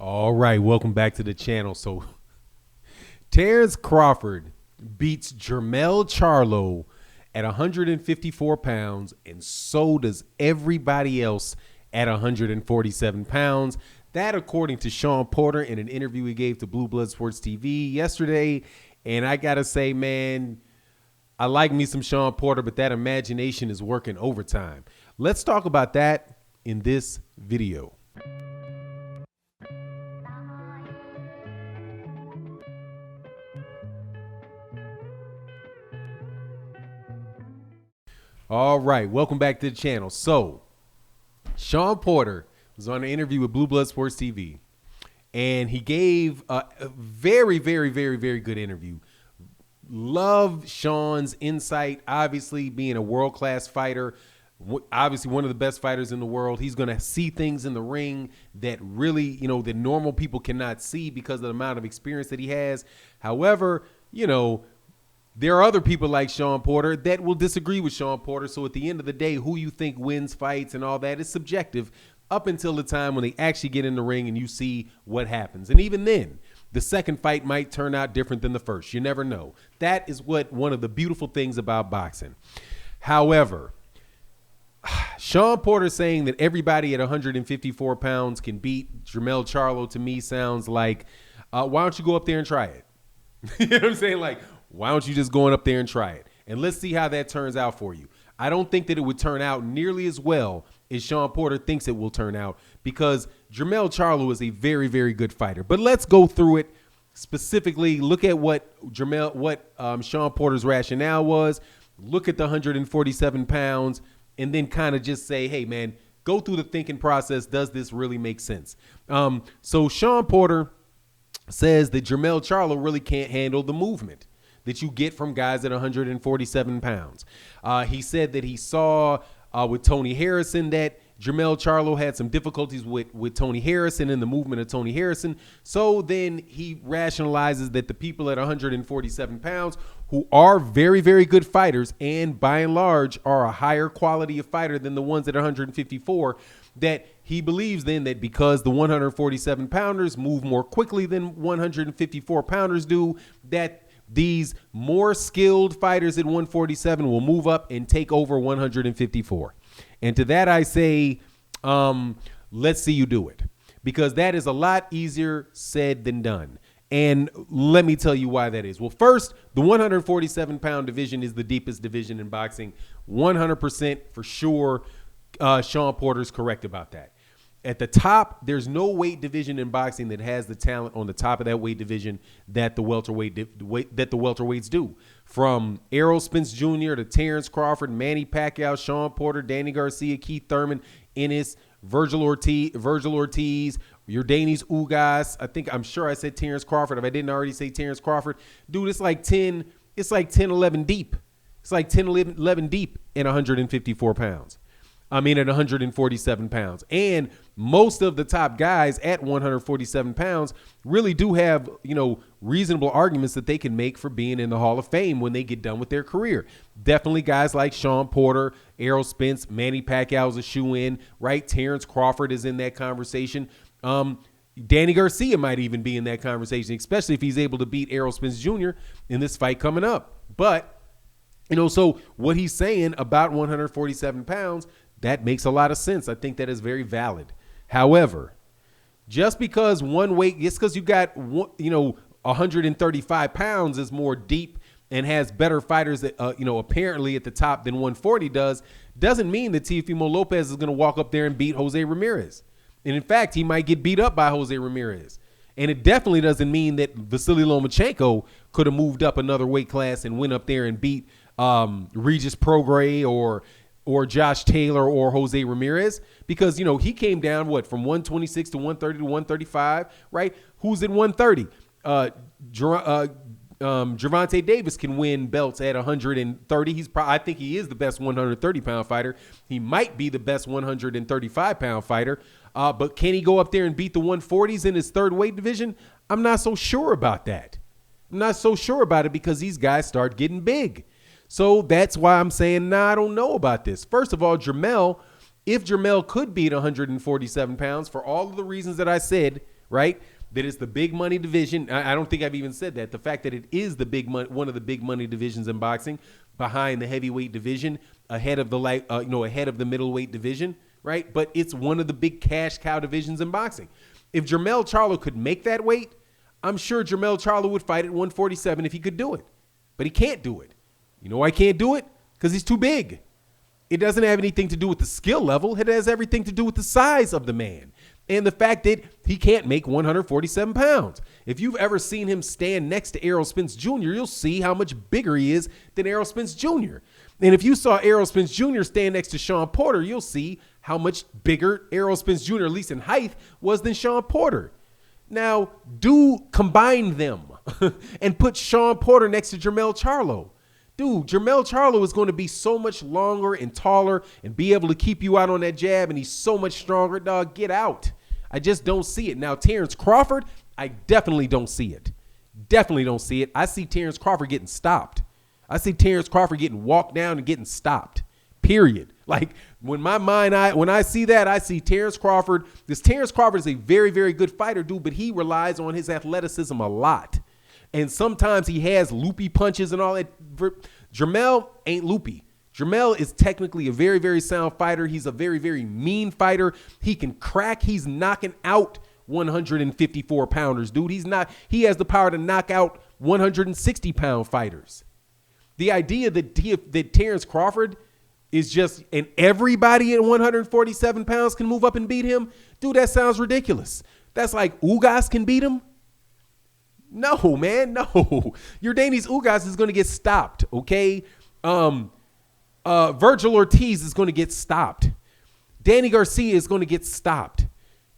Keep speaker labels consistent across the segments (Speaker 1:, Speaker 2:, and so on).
Speaker 1: All right, welcome back to the channel. So, Terence Crawford beats Jermell Charlo at 154 pounds, and so does everybody else at 147 pounds. That, according to Shawn Porter in an interview he gave to Blue Blood Sports TV yesterday. And I got to say, man, I like me some Shawn Porter, but that imagination is working overtime. Let's talk about that in this video. All right, welcome back to the channel. So, Shawn Porter was on an interview with Blue Blood Sports TV, and he gave a very, very, very, very good interview. Love Shawn's insight, obviously being a world-class fighter, obviously one of the best fighters in the world. He's going to see things in the ring that really, that normal people cannot see because of the amount of experience that he has. However, there are other people like Shawn Porter that will disagree with Shawn Porter. So at the end of the day, who you think wins fights and all that is subjective up until the time when they actually get in the ring and you see what happens. And even then, the second fight might turn out different than the first. You never know. That is one of the beautiful things about boxing. However, Shawn Porter saying that everybody at 154 pounds can beat Jermell Charlo, to me sounds like, why don't you go up there and try it? You know what I'm saying? Like, why don't you just go up there and try it? And let's see how that turns out for you. I don't think that it would turn out nearly as well as Shawn Porter thinks it will turn out, because Jermell Charlo is a very, very good fighter. But let's go through it specifically. Look at what Shawn Porter's rationale was. Look at the 147 pounds and then kind of just say, hey, man, go through the thinking process. Does this really make sense? So Shawn Porter says that Jermell Charlo really can't handle the movement that you get from guys at 147 pounds. He said that he saw with Tony Harrison that Jermell Charlo had some difficulties with Tony Harrison and the movement of Tony Harrison. So then he rationalizes that the people at 147 pounds who are very, very good fighters and by and large are a higher quality of fighter than the ones at 154, that he believes then that because the 147 pounders move more quickly than 154 pounders do, that these more skilled fighters at 147 will move up and take over 154. And to that I say, let's see you do it, because that is a lot easier said than done. And let me tell you why that is. Well, first, the 147 pound division is the deepest division in boxing. 100% for sure. Shawn Porter's correct about that. At the top, there's no weight division in boxing that has the talent on the top of that weight division that the welterweights do. From Errol Spence Jr. to Terence Crawford, Manny Pacquiao, Shawn Porter, Danny Garcia, Keith Thurman, Ennis, Virgil Ortiz, Yordenis Ugas. I'm sure I said Terence Crawford. If I didn't already say Terence Crawford, dude, it's like 10, 11 deep. It's like 10, 11 deep in 154 pounds. At 147 pounds. And most of the top guys at 147 pounds really do have, reasonable arguments that they can make for being in the Hall of Fame when they get done with their career. Definitely guys like Shawn Porter, Errol Spence, Manny Pacquiao's a shoe-in, right? Terence Crawford is in that conversation. Danny Garcia might even be in that conversation, especially if he's able to beat Errol Spence Jr. in this fight coming up. But, so what he's saying about 147 pounds, that makes a lot of sense. I think that is very valid. However, just because because you got, 135 pounds is more deep and has better fighters that, apparently at the top than 140 doesn't mean that Teofimo Lopez is going to walk up there and beat Jose Ramirez. And in fact, he might get beat up by Jose Ramirez. And it definitely doesn't mean that Vasily Lomachenko could have moved up another weight class and went up there and beat Regis Prograis or Josh Taylor or Jose Ramirez, because, he came down, from 126 to 130 to 135, right? Who's at 130? Gervonta Davis can win belts at 130. I think he is the best 130-pound fighter. He might be the best 135-pound fighter. But can he go up there and beat the 140s in his third weight division? I'm not so sure about that. I'm not so sure about it because these guys start getting big. So that's why I'm saying, I don't know about this. First of all, if Jermell could beat 147 pounds for all of the reasons that I said, right? That it's the big money division. I don't think I've even said that. The fact that it is the one of the big money divisions in boxing, behind the heavyweight division, ahead of the ahead of the middleweight division, right? But it's one of the big cash cow divisions in boxing. If Jermell Charlo could make that weight, I'm sure Jermell Charlo would fight at 147 if he could do it. But he can't do it. You know why he can't do it? Because he's too big. It doesn't have anything to do with the skill level. It has everything to do with the size of the man and the fact that he can't make 147 pounds. If you've ever seen him stand next to Errol Spence Jr., you'll see how much bigger he is than Errol Spence Jr. And if you saw Errol Spence Jr. stand next to Shawn Porter, you'll see how much bigger Errol Spence Jr., at least in height, was than Shawn Porter. Now, combine them and put Shawn Porter next to Jermell Charlo. Dude, Jermell Charlo is going to be so much longer and taller and be able to keep you out on that jab, and he's so much stronger. Dog, get out. I just don't see it. Now, Terence Crawford, I definitely don't see it. Definitely don't see it. I see Terence Crawford getting stopped. I see Terence Crawford getting walked down and getting stopped. Period. Like, when I see that, I see Terence Crawford. This Terence Crawford is a very, very good fighter, dude, but he relies on his athleticism a lot. And sometimes he has loopy punches and all that. Jermell ain't loopy. Jermell is technically a very, very sound fighter. He's a very, very mean fighter. He can crack. He's knocking out 154 pounders, dude. He has the power to knock out 160 pound fighters. The idea that Terence Crawford is just, and everybody at 147 pounds can move up and beat him, dude, that sounds ridiculous. That's like Ugas can beat him. No, man, no. Yordenis Ugas is going to get stopped, okay? Virgil Ortiz is going to get stopped. Danny Garcia is going to get stopped.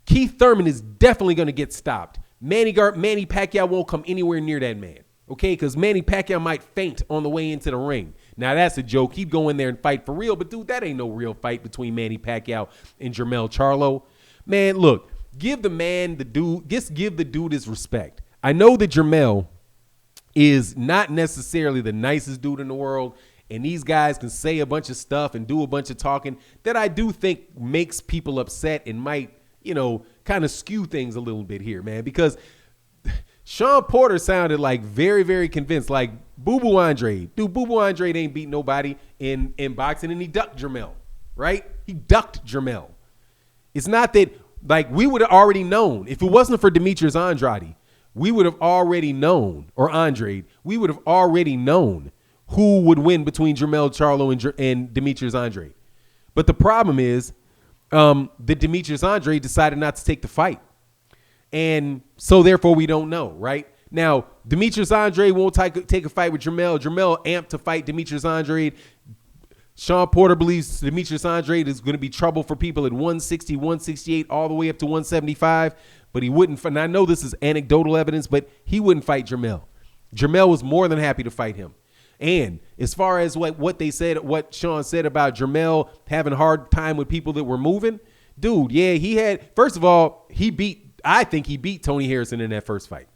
Speaker 1: Keith Thurman is definitely going to get stopped. Manny Pacquiao won't come anywhere near that man, okay? Because Manny Pacquiao might faint on the way into the ring. Now, that's a joke. He'd go in there and fight for real, but, dude, that ain't no real fight between Manny Pacquiao and Jermell Charlo. Man, look, give the dude his respect. I know that Jermell is not necessarily the nicest dude in the world, and these guys can say a bunch of stuff and do a bunch of talking that I do think makes people upset and might, kind of skew things a little bit here, man, because Shawn Porter sounded like very, very convinced, like Boo Boo Andre. Dude, Boo Boo Andre ain't beat nobody in boxing, and he ducked Jermell, right? He ducked Jermell. It's not that, like, we would have already known. If it wasn't for Demetrius Andrade, we would have already known, or Andrade, we would have already known who would win between Jermell Charlo and Demetrius Andrade. But the problem is that Demetrius Andrade decided not to take the fight. And so, therefore, we don't know, right? Now, Demetrius Andrade won't take a fight with Jermell. Jermell amped to fight Demetrius Andrade. Shawn Porter believes Demetrius Andrade is going to be trouble for people at 160, 168, all the way up to 175. But he wouldn't, and I know this is anecdotal evidence, but he wouldn't fight Jermell. Jermell was more than happy to fight him. And as far as what they said, what Shawn said about Jermell having a hard time with people that were moving, dude, yeah, first of all, I think he beat Tony Harrison in that first fight.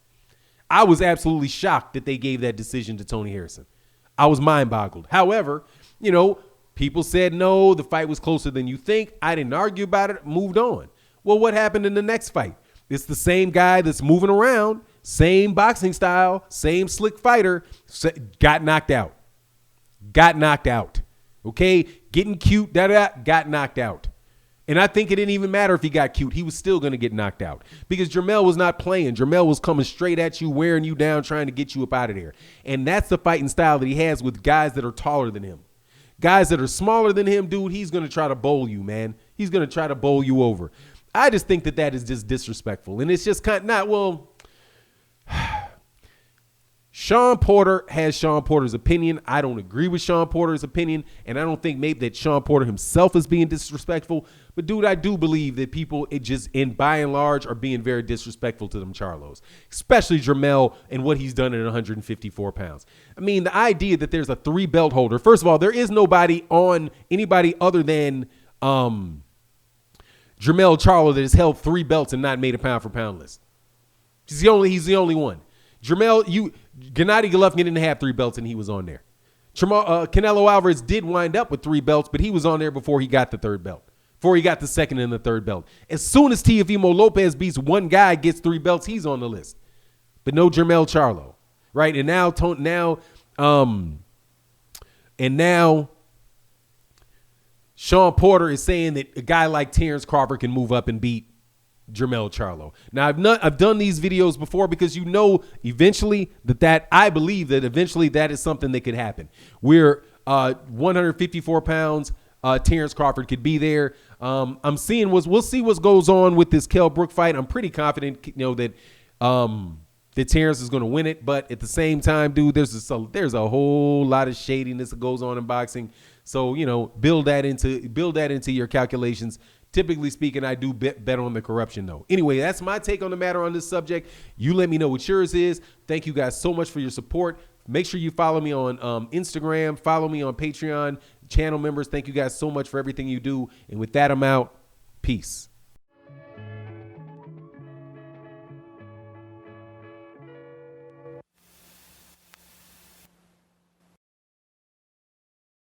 Speaker 1: I was absolutely shocked that they gave that decision to Tony Harrison. I was mind boggled. However, people said, no, the fight was closer than you think. I didn't argue about it, moved on. Well, what happened in the next fight? It's the same guy that's moving around, same boxing style, same slick fighter, got knocked out. Okay? Getting cute, got knocked out. And I think it didn't even matter if he got cute. He was still going to get knocked out because Jermell was not playing. Jermell was coming straight at you, wearing you down, trying to get you up out of there. And that's the fighting style that he has with guys that are taller than him. Guys that are smaller than him, dude, he's going to try to bowl you, man. He's going to try to bowl you over. I just think that is just disrespectful. And it's just kind of not, well, Shawn Porter has Shawn Porter's opinion. I don't agree with Shawn Porter's opinion, and I don't think maybe that Shawn Porter himself is being disrespectful. But, dude, I do believe that people, by and large, are being very disrespectful to them Charlos, especially Jermell and what he's done at 154 pounds. I mean, the idea that there's a 3-belt holder. First of all, there is nobody other than Jermell Charlo that has held 3 belts and not made a pound-for-pound list. He's the only one. Gennady Golovkin didn't have 3 belts, and he was on there. Canelo Alvarez did wind up with 3 belts, but he was on there before he got the 3rd belt. before he got the second and the third belt. As soon as Teofimo Lopez beats one guy, gets 3 belts, he's on the list. But no Jermell Charlo, right? And now Shawn Porter is saying that a guy like Terence Crawford can move up and beat Jermell Charlo. Now I've done these videos before because eventually I believe that eventually that is something that could happen. We're 154 pounds. Terence Crawford could be there. We'll see what goes on with this Kell Brook fight. I'm pretty confident, that Terence is going to win it, but at the same time, dude, there's a whole lot of shadiness that goes on in boxing. So, build that into your calculations. Typically speaking, I do bet on the corruption, though. Anyway, that's my take on the matter on this subject. You let me know what yours is. Thank you guys so much for your support. Make sure you follow me on Instagram. Follow me on Patreon. Channel members, thank you guys so much for everything you do. And with that, I'm out. Peace.